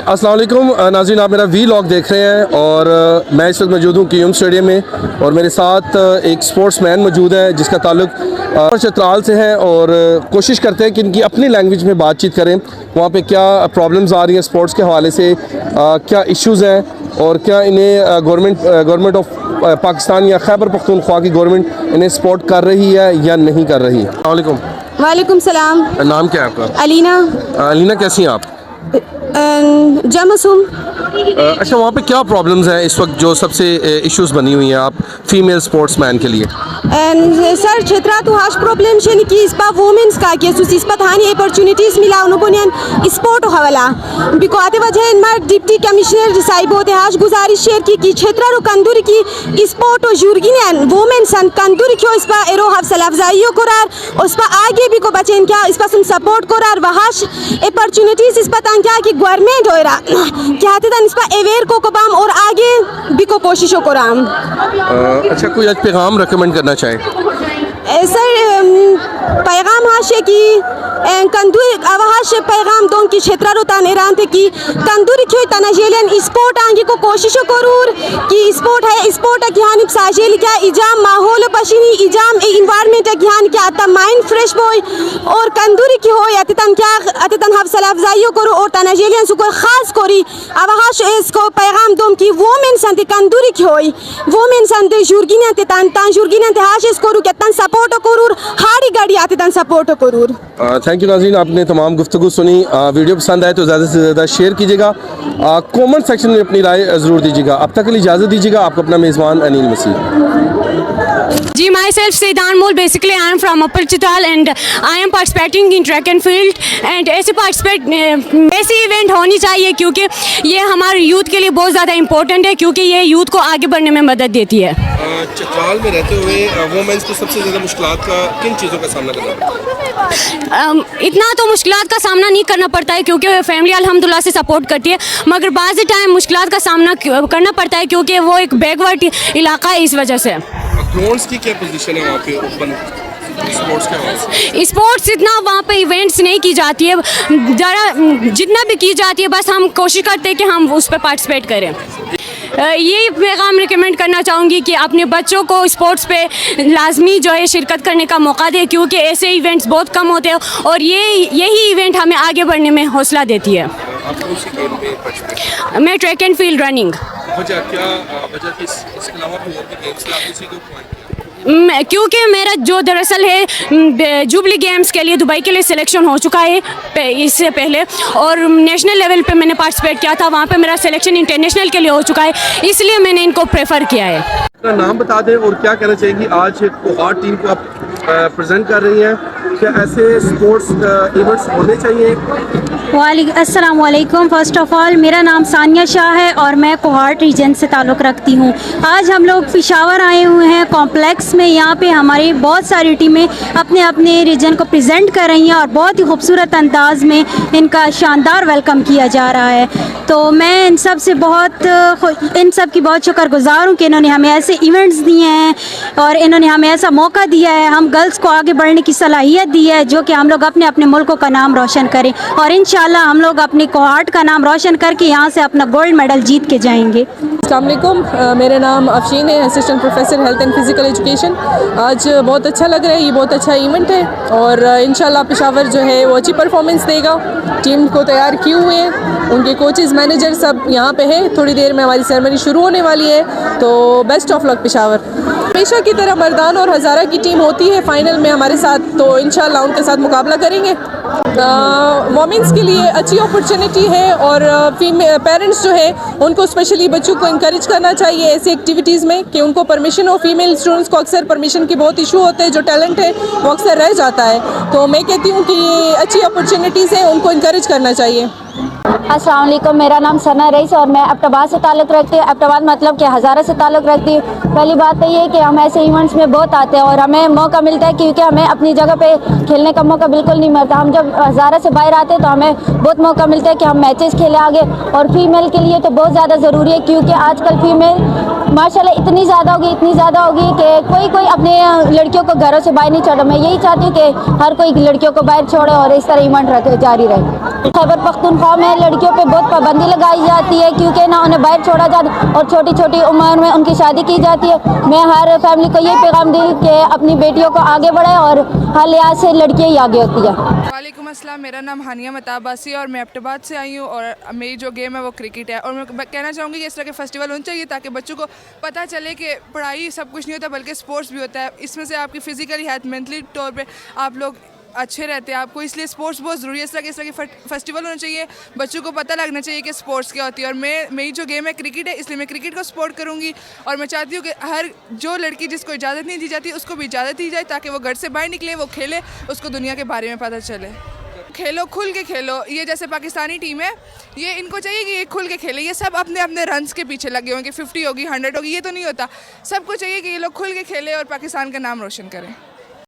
अस्सलाम वालेकुम नाज़रीन, आप मेरा वीलॉग देख रहे हैं और मैं इस वक्त मौजूद हूँ कीम स्टेडियम में और मेरे साथ एक स्पोर्ट्समैन मौजूद है जिसका ताल्लुक चतराल से है और कोशिश करते हैं कि इनकी अपनी लैंग्वेज में बातचीत करें। वहाँ पे क्या प्रॉब्लम्स आ रही हैं स्पोर्ट्स के हवाले से, क्या इश्यूज़ हैं और क्या इन्हें गवर्नमेंट ऑफ पाकिस्तान या खैबर पख्तूनख्वा की गवर्नमेंट इन्हें सपोर्ट कर रही है या नहीं कर रही है। अस्सलाम वालेकुम। वालेकुम सलाम। नाम क्या है आपका? अलीना। अलीना, कैसी हैं आप? जमसुम। अच्छा, वहाँ पे क्या प्रॉब्लम्स हैं इस वक्त जो सबसे इश्यूज बनी हुई हैं आप फीमेल स्पोर्ट्समैन के लिए? सर क्षेत्रा तो हाश प्रॉब्लम छे कि इस पर वुमेन्स का के सुस इस पर थानी अपॉर्चुनिटीज मिला उन्होंने स्पोर्ट हवाला बिको आते वजह इन मार डिप्टी कमिश्नर साहिब होते हाश गुजारिश शेयर की क्षेत्रा रो कंदूरी की स्पोर्ट और जुर्गिन वुमेन्स कंदूरी क्यों इस पर एरो हफ्सला अफजाइयो करार उस पर आगे भी को बचें क्या इस पर सुन सपोर्ट करार वहाश अपॉर्चुनिटीज इस पर क्या कि गवर्नमेंट हो रहा क्या इस पर अवेयर को कबाम और आगे भी को कोशिशों को राम। अच्छा, कोई आज पैगाम रिकमेंड करना चाहे? सर पैगाम हाशे की कंदूरी अवहाश पैगाम तो उनकी क्षेत्र रोता निरांत की कंदूरी क्यों तनाजेलियन स्पोर्ट आगे को कोशिशों करूर कि स्पोर्ट है स्पोर्ट की हानि साजेल क्या इजाम माहौल पशीनी इजाम इन्वायरमेंट की हानि क्या आता माइंड फ्रेश बोय और कंदूरी की हो अतितन क्या अतितन हफ्सला अफजाइयो करो और तनाजेलियन सुको खास कोरी अवहाश इसको पैगाम दोम की वुमेन संते कंदूरी की होई वुमेन संते जुर्गिना ते तान जुर्गिना ते हाश इसको रू केतन सपोर्ट करूर हारी गाड़ी आते तन सपोर्ट करूर। थैंक यू नाज़रीन, आपने तमाम गुफ्तगू सुनी। वीडियो पसंद आए तो ज़्यादा से ज़्यादा शेयर कीजिएगा, कमेंट सेक्शन में अपनी राय ज़रूर दीजिएगा। अब तक के लिए इजाज़त दीजिएगा। आपको अपना मेज़बान अनिल मसीह। जी, myself Sayyid Anmol. Basically, I am from Upper Chitral and I am participating in track and field. And ऐसी इवेंट होनी चाहिए क्योंकि ये हमारे यूथ के लिए बहुत ज़्यादा इम्पोर्टेंट है क्योंकि ये यूथ को आगे बढ़ने में मदद देती है। चित्राल में रहते हुए वुमेन्स को सबसे ज़्यादा मुश्किलात का किन चीज़ों का सामना करना पड़ता है? इतना तो मुश्किलात का सामना नहीं करना पड़ता है क्योंकि फैमिली अल्हम्दुलिल्लाह से सपोर्ट करती है, मगर बाज़ टाइम मुश्किलात का सामना करना पड़ता है क्योंकि वो एक बैकवर्ड इलाका है, इस वजह से। ग्राउंड्स की क्या पोजीशन है वहाँ पे ओपन स्पोर्ट्स के? स्पोर्ट्स इतना वहाँ पे इवेंट्स नहीं की जाती है, ज़रा जितना भी की जाती है बस हम कोशिश करते हैं कि हम उस पर पार्टिसिपेट करें। ये पैगाम रिकमेंड करना चाहूँगी कि अपने बच्चों को स्पोर्ट्स पे लाजमी जो है शिरकत करने का मौका दे क्योंकि ऐसे इवेंट्स बहुत कम होते हैं और यही इवेंट हमें आगे बढ़ने में हौसला देती है। आप कौन सी गेम में पार्टिसिपेट? मैं ट्रैक एंड फील्ड रनिंग। वजह क्या वजह इसके अलावा कोई और भी गेम्स में आपने सीधे पॉइंट? क्योंकि मेरा जो दरअसल है जुबली गेम्स के लिए दुबई के लिए सिलेक्शन हो चुका है इससे पहले और नेशनल लेवल पे मैंने पार्टिसिपेट किया था, वहाँ पे मेरा सिलेक्शन इंटरनेशनल के लिए हो चुका है, इसलिए मैंने इनको प्रेफर किया है। अपना नाम बता दें और क्या कहना चाहेंगी? आज एक कोहार्ट टीम को आप प्रेजेंट कर रही हैं, क्या ऐसे स्पोर्ट्स इवेंट्स होने चाहिए? अस्सलाम वालेकुम। फ़र्स्ट ऑफ़ ऑल मेरा नाम सानिया शाह है और मैं कोहार्ट रीजन से ताल्लुक़ रखती हूँ। आज हम लोग पेशावर आए हुए हैं कॉम्प्लेक्स में, यहाँ पे हमारी बहुत सारी टीमें अपने अपने रीजन को प्रेजेंट कर रही हैं और बहुत ही खूबसूरत अंदाज में इनका शानदार वेलकम किया जा रहा है। तो मैं इन सब से इन सब की बहुत शुक्रगुज़ार हूँ कि इन्होंने हमें ऐसे इवेंट्स दिए हैं और इन्होंने हमें ऐसा मौका दिया है, हम गर्ल्स को आगे बढ़ने की सलाहियत दी है जो कि हम लोग अपने अपने मुल्कों का नाम रोशन करें और इंशाल्लाह हम लोग अपने कोहार्ट का नाम रोशन करके यहाँ से अपना गोल्ड मेडल जीत के जाएंगे। अस्सलाम वालेकुम, मेरा नाम अफशीन है, assistant professor health and physical education. आज बहुत अच्छा लग रहा है, ये बहुत अच्छा इवेंट है और इंशाल्लाह पेशावर जो है वो अच्छी परफॉर्मेंस देगा। टीम को तैयार किए हुए हैं, उनके कोचेज़ मैनेजर सब यहाँ पे है। थोड़ी देर में हमारी सेरेमनी शुरू होने वाली है, तो बेस्ट ऑफ लक पेशावर। हमेशा की तरह मर्दान और हज़ारा की टीम होती है फाइनल में हमारे साथ, तो इंशाल्लाह उनके साथ मुकाबला करेंगे। वोमेंस के लिए अच्छी अपॉर्चुनिटी है और पेरेंट्स जो है उनको स्पेशली बच्चों को इंकरेज करना चाहिए ऐसी एक्टिविटीज़ में कि उनको परमिशन हो। फीमेल स्टूडेंट्स को अक्सर परमिशन की बहुत इशू होते हैं, जो टैलेंट है वो अक्सर रह जाता है। तो मैं कहती हूँ कि ये अच्छी अपॉर्चुनिटीज़ हैं, उनको इंकरेज करना चाहिए। अस्सलाम वालेकुम, मेरा नाम सना रईस और मैं एबटाबाद से ताल्लुक़ रखती हूँ। एबटाबाद मतलब कि हज़ारा से ताल्लुक़ रखती हूँ। पहली बात तो ये है कि हम ऐसे इवेंट्स में बहुत आते हैं और हमें मौका मिलता है क्योंकि हमें अपनी जगह पे खेलने का मौका बिल्कुल नहीं मिलता। हम जब हज़ारा से बाहर आते हैं तो हमें बहुत मौका मिलता है कि हम मैचेस खेलें आगे और फीमेल के लिए तो बहुत ज़्यादा ज़रूरी है क्योंकि आजकल फीमेल माशाल्लाह इतनी ज़्यादा होगी कि कोई अपने लड़कियों को घरों से बाहर नहीं छोड़े। मैं यही चाहती हूँ कि हर कोई लड़कियों को बाहर छोड़े और इस तरह इवेंट जारी रहे। खैबर पख्तूनख्वा में लड़कियों पे बहुत पाबंदी लगाई जाती है क्योंकि ना उन्हें बाहर छोड़ा जाता और छोटी छोटी उम्र में उनकी शादी की जाती है। मैं हर फैमिली को ये पैगाम दी कि अपनी बेटियों को आगे बढ़ाए और हर लिहाज से लड़कियाँ ही आगे होती है। वालेकुम अस्सलाम, मेरा नाम हानिया मताबासी और मैं एबटाबाद से आई हूँ और मेरी जो गेम है वो क्रिकेट है। और मैं कहना चाहूँगी कि इस तरह के फेस्टिवल होने चाहिए ताकि बच्चों को पता चले कि पढ़ाई सब कुछ नहीं होता बल्कि स्पोर्ट्स भी होता है। इसमें से आपकी फ़िज़िकली हेल्थ मेंटली तौर पे आप लोग अच्छे रहते हैं आपको, इसलिए स्पोर्ट्स बहुत ज़रूरी है। इस तरह के फेस्टिवल होने चाहिए, बच्चों को पता लगना चाहिए कि स्पोर्ट्स क्या होती है। और मेरी जो गेम है क्रिकेट है, इसलिए मैं क्रिकेट को सपोर्ट करूँगी और मैं चाहती हूँ कि हर जो लड़की जिसको इजाज़त नहीं दी जाती उसको भी इजाज़त दी जाए ताकि वो घर से बाहर निकले, वो खेले, उसको दुनिया के बारे में पता चले। खेलो, खुल के खेलो। ये जैसे पाकिस्तानी टीम है, ये इनको चाहिए कि ये खुल के खेले। ये सब अपने अपने रन्स के पीछे लगे होंगे, 50 होगी 100 होगी, ये तो नहीं होता। सबको चाहिए कि ये लोग खुल के खेले और पाकिस्तान का नाम रोशन करें।